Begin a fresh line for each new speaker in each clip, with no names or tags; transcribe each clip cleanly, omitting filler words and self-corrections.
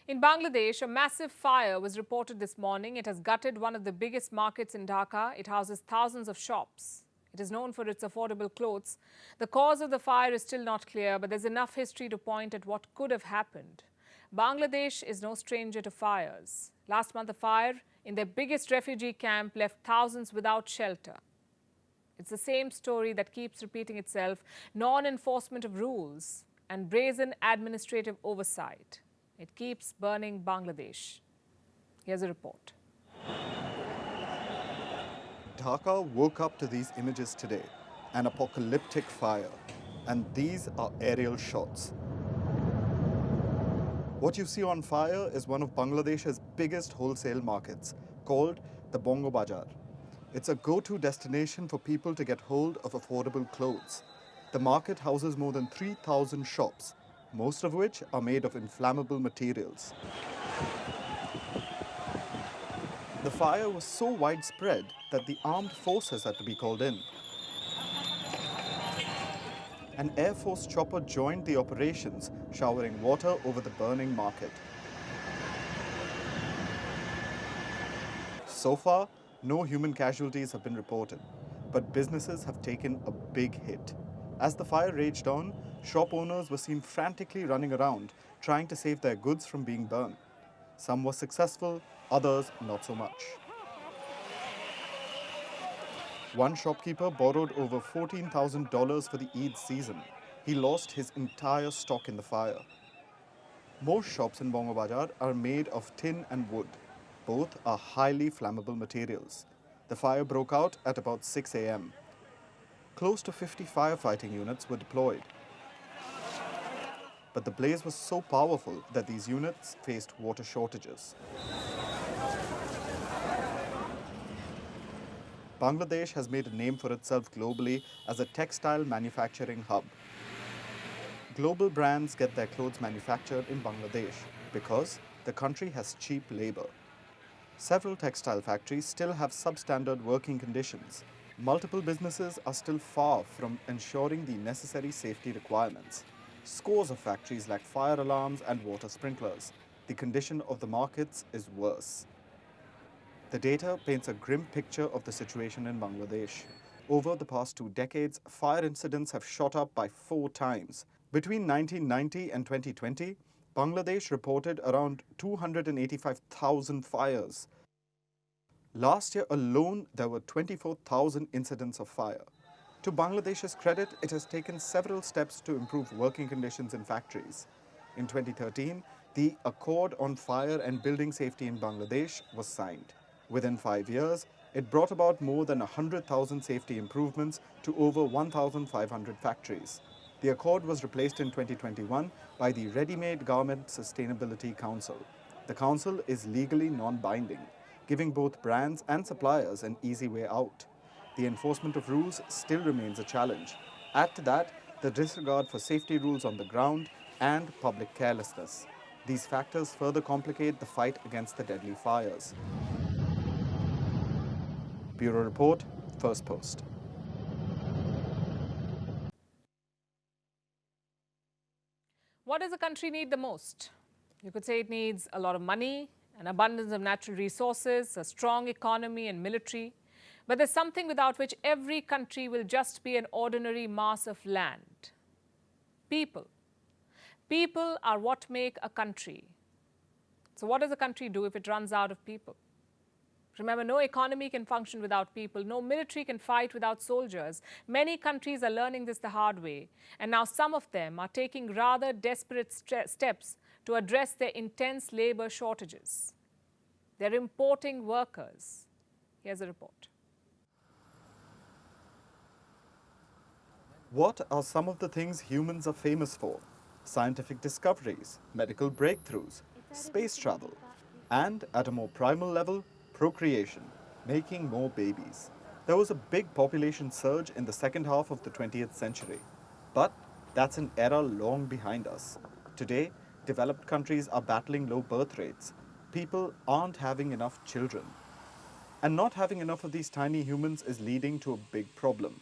In Bangladesh, a massive fire was reported this morning. It has gutted one of the biggest markets in Dhaka. It houses thousands of shops. It is known for its affordable clothes. The cause of the fire is still not clear, but there's enough history to point at what could have happened. Bangladesh is no stranger to fires. Last month, a fire in their biggest refugee camp left thousands without shelter. It's the same story that keeps repeating itself: non-enforcement of rules and brazen administrative oversight. It keeps burning Bangladesh. Here's a report.
Dhaka woke up to these images today, an apocalyptic fire, and these are aerial shots. What you see on fire is one of Bangladesh's biggest wholesale markets, called the Bangabazar. It's a go-to destination for people to get hold of affordable clothes. The market houses more than 3,000 shops, most of which are made of inflammable materials. The fire was so widespread that the armed forces had to be called in. An Air Force chopper joined the operations, showering water over the burning market. So far, no human casualties have been reported, but businesses have taken a big hit. As the fire raged on, shop owners were seen frantically running around, trying to save their goods from being burned. Some were successful, others not so much. One shopkeeper borrowed over $14,000 for the Eid season. He lost his entire stock in the fire. Most shops in Bangabazar are made of tin and wood. Both are highly flammable materials. The fire broke out at about 6 a.m. Close to 50 firefighting units were deployed. But the blaze was so powerful that these units faced water shortages. Bangladesh has made a name for itself globally as a textile manufacturing hub. Global brands get their clothes manufactured in Bangladesh because the country has cheap labor. Several textile factories still have substandard working conditions. Multiple businesses are still far from ensuring the necessary safety requirements. Scores of factories lack fire alarms and water sprinklers. The condition of the markets is worse. The data paints a grim picture of the situation in Bangladesh. Over the past 2 decades, fire incidents have shot up by 4 times. Between 1990 and 2020, Bangladesh reported around 285,000 fires. Last year alone, there were 24,000 incidents of fire. To Bangladesh's credit, it has taken several steps to improve working conditions in factories. In 2013, the Accord on Fire and Building Safety in Bangladesh was signed. Within 5 years, it brought about more than 100,000 safety improvements to over 1,500 factories. The accord was replaced in 2021 by the Ready-Made Garment Sustainability Council. The council is legally non-binding, giving both brands and suppliers an easy way out. The enforcement of rules still remains a challenge. Add to that the disregard for safety rules on the ground and public carelessness. These factors further complicate the fight against the deadly fires. Bureau Report, Firstpost.
What does a country need the most? You could say it needs a lot of money, an abundance of natural resources, a strong economy and military. But there's something without which every country will just be an ordinary mass of land. People. People are what make a country. So what does a country do if it runs out of people? Remember, no economy can function without people. No military can fight without soldiers. Many countries are learning this the hard way. And now some of them are taking rather desperate steps to address their intense labor shortages. They're importing workers. Here's a report.
What are some of the things humans are famous for? Scientific discoveries, medical breakthroughs, space travel, and at a more primal level, procreation, making more babies. There was a big population surge in the second half of the 20th century. But that's an era long behind us. Today, developed countries are battling low birth rates. People aren't having enough children. And not having enough of these tiny humans is leading to a big problem.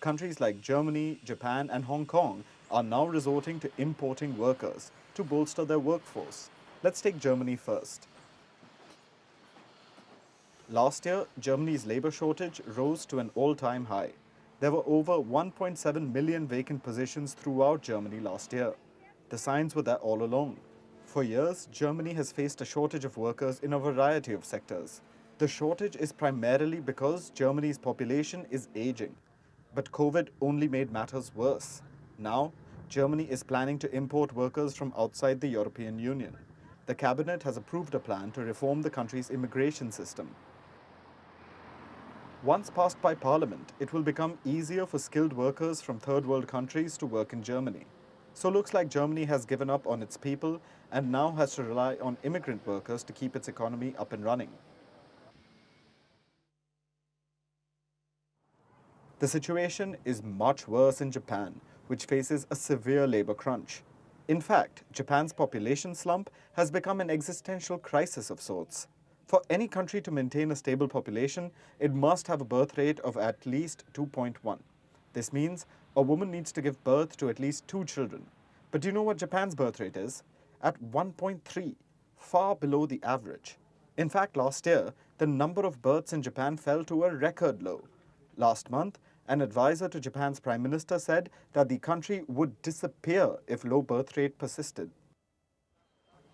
Countries like Germany, Japan, and Hong Kong are now resorting to importing workers to bolster their workforce. Let's take Germany first. Last year, Germany's labour shortage rose to an all-time high. There were over 1.7 million vacant positions throughout Germany last year. The signs were there all along. For years, Germany has faced a shortage of workers in a variety of sectors. The shortage is primarily because Germany's population is aging. But COVID only made matters worse. Now, Germany is planning to import workers from outside the European Union. The cabinet has approved a plan to reform the country's immigration system. Once passed by Parliament, it will become easier for skilled workers from third world countries to work in Germany. So looks like Germany has given up on its people and now has to rely on immigrant workers to keep its economy up and running. The situation is much worse in Japan, which faces a severe labor crunch. In fact, Japan's population slump has become an existential crisis of sorts. For any country to maintain a stable population, it must have a birth rate of at least 2.1. This means a woman needs to give birth to at least 2 children. But do you know what Japan's birth rate is? At 1.3, far below the average. In fact, last year, the number of births in Japan fell to a record low. Last month, an advisor to Japan's Prime Minister said that the country would disappear if low birth rate persisted.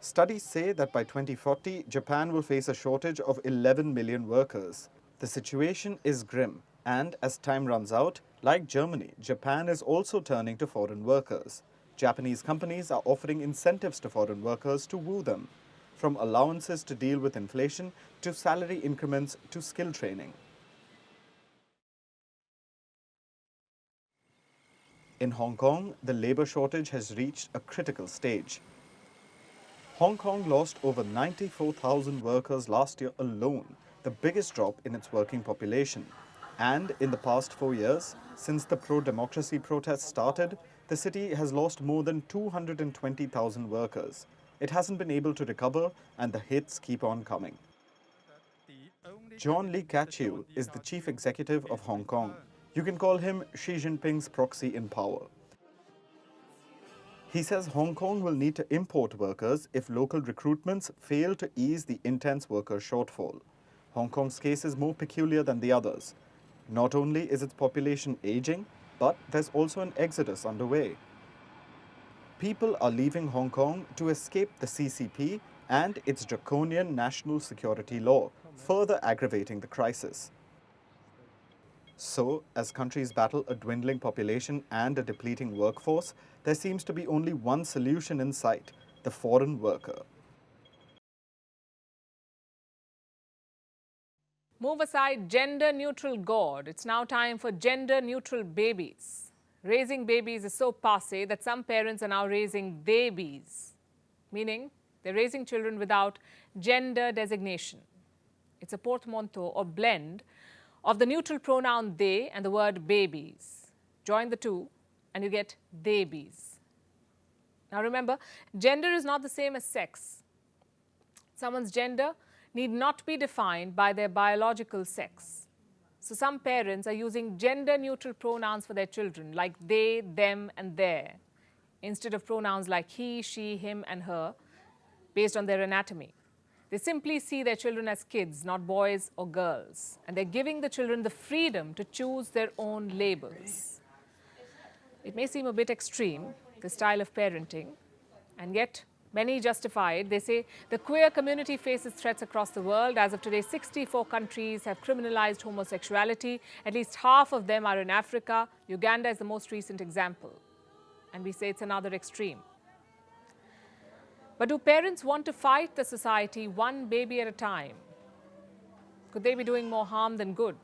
Studies say that by 2040, Japan will face a shortage of 11 million workers. The situation is grim, and as time runs out, like Germany, Japan is also turning to foreign workers. Japanese companies are offering incentives to foreign workers to woo them, from allowances to deal with inflation to salary increments to skill training. In Hong Kong, the labour shortage has reached a critical stage. Hong Kong lost over 94,000 workers last year alone, the biggest drop in its working population. And in the past 4 years, since the pro-democracy protests started, the city has lost more than 220,000 workers. It hasn't been able to recover, and the hits keep on coming. John Lee Kachil is the chief executive of Hong Kong. You can call him Xi Jinping's proxy in power. He says Hong Kong will need to import workers if local recruitments fail to ease the intense worker shortfall. Hong Kong's case is more peculiar than the others. Not only is its population aging, but there's also an exodus underway. People are leaving Hong Kong to escape the CCP and its draconian national security law, further aggravating the crisis. So, as countries battle a dwindling population and a depleting workforce, there seems to be only one solution in sight: the foreign worker.
Move aside gender-neutral God. It's now time for gender-neutral babies. Raising babies is so passé that some parents are now raising theybies, meaning they're raising children without gender designation. It's a portmanteau or blend of the neutral pronoun they and the word babies. Join the two and you get theybies. Now remember, gender is not the same as sex. Someone's gender need not be defined by their biological sex. So some parents are using gender-neutral pronouns for their children, like they, them, and their, instead of pronouns like he, she, him, and her, based on their anatomy. They simply see their children as kids, not boys or girls, and they're giving the children the freedom to choose their own labels. It may seem a bit extreme, this style of parenting, and yet many justify it. They say the queer community faces threats across the world. As of today, 64 countries have criminalized homosexuality. At least half of them are in Africa. Uganda is the most recent example. And we say it's another extreme. But do parents want to fight the society one baby at a time? Could they be doing more harm than good?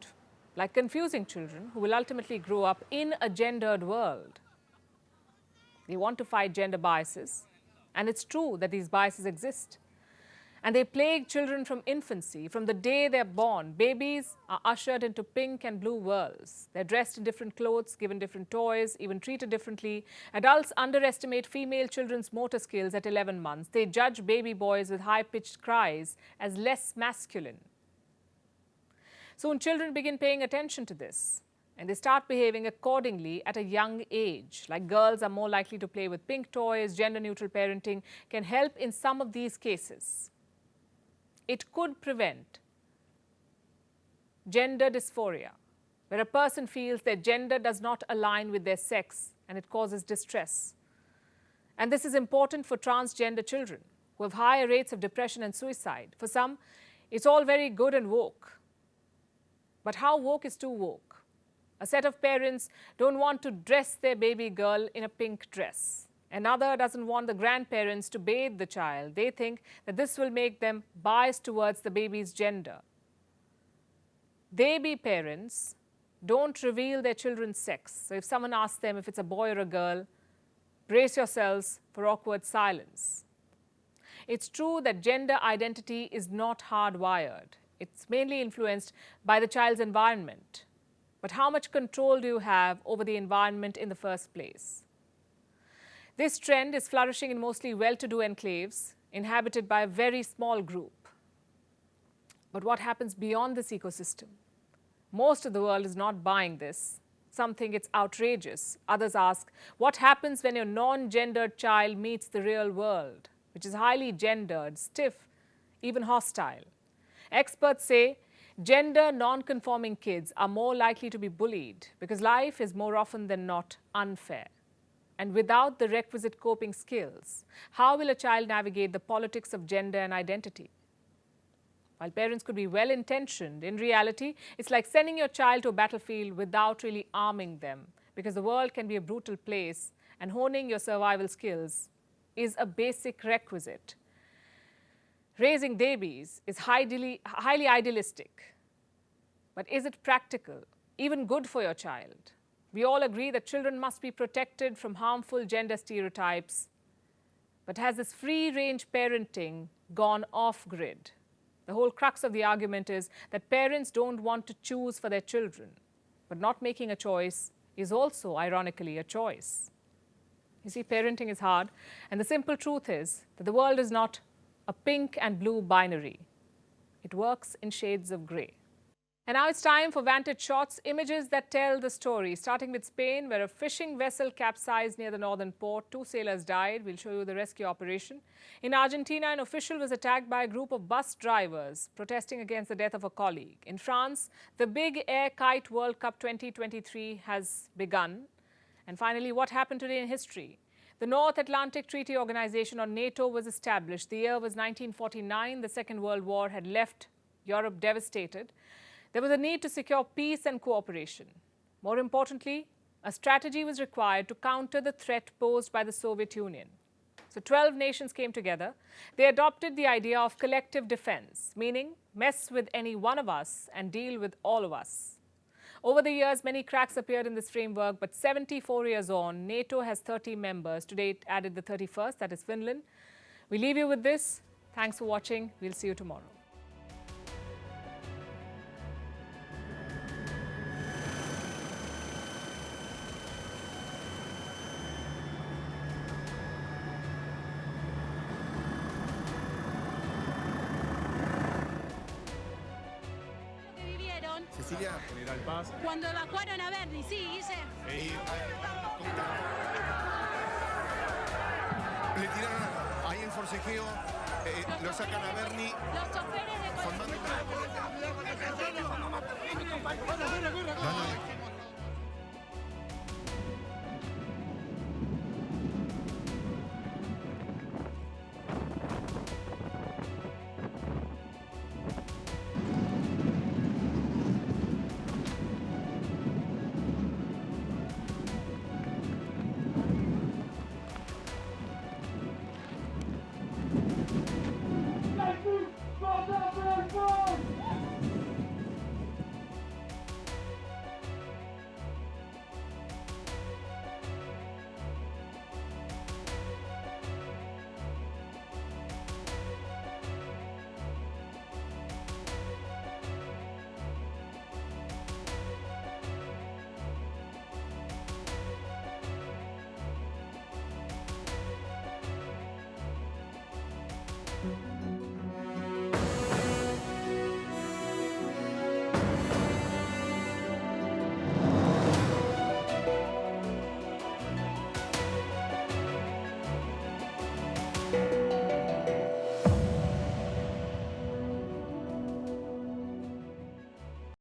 Like confusing children who will ultimately grow up in a gendered world. They want to fight gender biases. And it's true that these biases exist. And they plague children from infancy. From the day they're born, babies are ushered into pink and blue worlds. They're dressed in different clothes, given different toys, even treated differently. Adults underestimate female children's motor skills at 11 months. They judge baby boys with high-pitched cries as less masculine. Soon children begin paying attention to this. And they start behaving accordingly at a young age. Like girls are more likely to play with pink toys, gender-neutral parenting can help in some of these cases. It could prevent gender dysphoria, where a person feels their gender does not align with their sex and it causes distress. And this is important for transgender children who have higher rates of depression and suicide. For some, it's all very good and woke. But how woke is too woke? A set of parents don't want to dress their baby girl in a pink dress. Another doesn't want the grandparents to bathe the child. They think that this will make them biased towards the baby's gender. They be parents don't reveal their children's sex. So if someone asks them if it's a boy or a girl, brace yourselves for awkward silence. It's true that gender identity is not hardwired. It's mainly influenced by the child's environment. But how much control do you have over the environment in the first place? This trend is flourishing in mostly well-to-do enclaves inhabited by a very small group. But what happens beyond this ecosystem? Most of the world is not buying this. Some think it's outrageous. Others ask, what happens when your non-gendered child meets the real world, which is highly gendered, stiff, even hostile? Experts say gender non-conforming kids are more likely to be bullied because life is more often than not unfair. And without the requisite coping skills, how will a child navigate the politics of gender and identity? While parents could be well-intentioned, in reality, it's like sending your child to a battlefield without really arming them, because the world can be a brutal place and honing your survival skills is a basic requisite. Raising theybies is highly idealistic. But is it practical, even good for your child? We all agree that children must be protected from harmful gender stereotypes. But has this free-range parenting gone off-grid? The whole crux of the argument is that parents don't want to choose for their children. But not making a choice is also, ironically, a choice. You see, parenting is hard. And the simple truth is that the world is not a pink and blue binary. It works in shades of grey. And now it's time for Vantage shots, images that tell the story. Starting with Spain, where a fishing vessel capsized near the northern port. 2 sailors died. We'll show you the rescue operation. In Argentina, an official was attacked by a group of bus drivers protesting against the death of a colleague. In France, the Big Air Kite World Cup 2023 has begun. And finally, what happened today in history? The North Atlantic Treaty Organization, or NATO, was established. The year was 1949. The Second World War had left Europe devastated. There was a need to secure peace and cooperation. More importantly, a strategy was required to counter the threat posed by the Soviet Union. So 12 nations came together. They adopted the idea of collective defense, meaning mess with any one of us and deal with all of us. Over the years, many cracks appeared in this framework, but 74 years on, NATO has 30 members. Today, it added the 31st, that is Finland. We leave you with this. Thanks for watching. We'll see you tomorrow.
Cecilia, General Paz.
Cuando evacuaron a Berni, sí, hice.
Le tiraron ahí en forcejeo, lo sacan a Berni.
Los choferes de
Formando una...